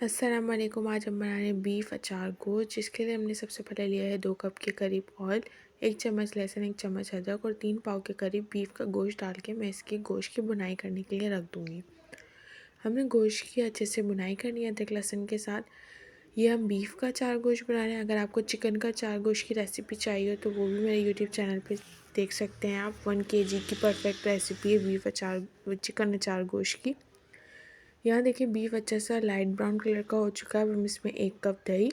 अस्सलाम वालेकुम। आज हम बना रहे हैं बीफ अचार गोश्त, जिसके लिए हमने सबसे पहले लिया है 2 कप के करीब ऑयल, 1 चम्मच लहसुन, 1 चम्मच अदरक और 3 पाव के करीब बीफ का गोश्त डाल के मैं इसकी गोश्त की बुनाई करने के लिए रख दूँगी। हमने गोश्त की अच्छे से बुनाई करनी है अदरक लहसुन के साथ। ये हम बीफ का अचार गोश्त बना रहे हैं। अगर आपको चिकन का अचार गोश्त की रेसिपी चाहिए तो वो भी मेरे यूट्यूब चैनल पर देख सकते हैं आप। 1 kg की परफेक्ट रेसिपी है बीफ अचार चिकन अचार गोश्त की। यहाँ देखिए बीफ अच्छा सा लाइट ब्राउन कलर का हो चुका है। अब हम इसमें 1 कप दही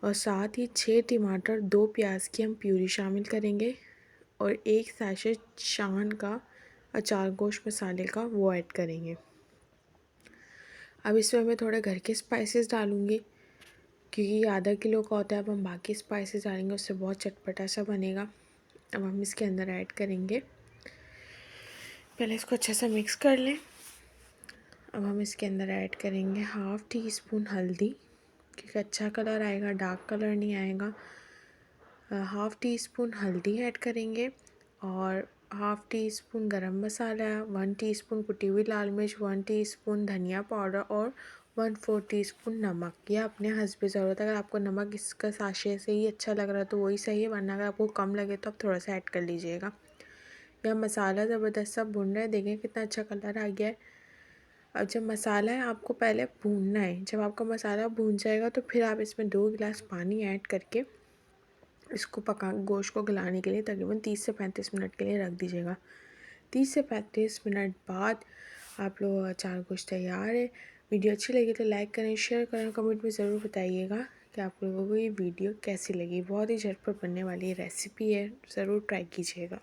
और साथ ही 6 टमाटर, 2 प्याज की हम प्यूरी शामिल करेंगे और 1 सैशे शान का अचार गोश्त मसाले का वो ऐड करेंगे। अब इसमें मैं थोड़े घर के स्पाइसेस डालूँगी क्योंकि आधा किलो का होता है। अब हम बाकी स्पाइसेस डालेंगे, उससे बहुत चटपटा सा बनेगा। अब हम इसके अंदर ऐड करेंगे, पहले इसको अच्छे से मिक्स कर लें। अब हम इसके अंदर ऐड करेंगे 1/2 टीस्पून हल्दी, क्योंकि अच्छा कलर आएगा, डार्क कलर नहीं आएगा। 1/2 टीस्पून हल्दी ऐड करेंगे और 1/2 टीस्पून गरम मसाला, 1 टीस्पून कुटी हुई लाल मिर्च, 1 टीस्पून धनिया पाउडर और 1/4 टीस्पून नमक। यह अपने हस्ब ज़रूरत है। अगर आपको नमक इसका साशे से ही अच्छा लग रहा है तो वही सही है, वरना अगर आपको कम लगे तो आप थोड़ा सा ऐड कर लीजिएगा। यह मसाला ज़बरदस्त सा भुन रहा है, देखें कितना अच्छा कलर आ गया है। अब जब मसाला है आपको पहले भूनना है। जब आपका मसाला भून जाएगा तो फिर आप इसमें 2 गिलास पानी ऐड करके इसको गोश्त को गलाने के लिए तकरीबन 30 से 35 मिनट के लिए रख दीजिएगा। 30 से 35 मिनट बाद आप लोगों का अचार गोश्त तैयार है। वीडियो अच्छी लगी तो लाइक करें, शेयर करें, कमेंट में ज़रूर बताइएगा कि आप लोगों को ये वीडियो कैसी लगी। बहुत ही झटपट बनने वाली रेसिपी है, ज़रूर ट्राई कीजिएगा।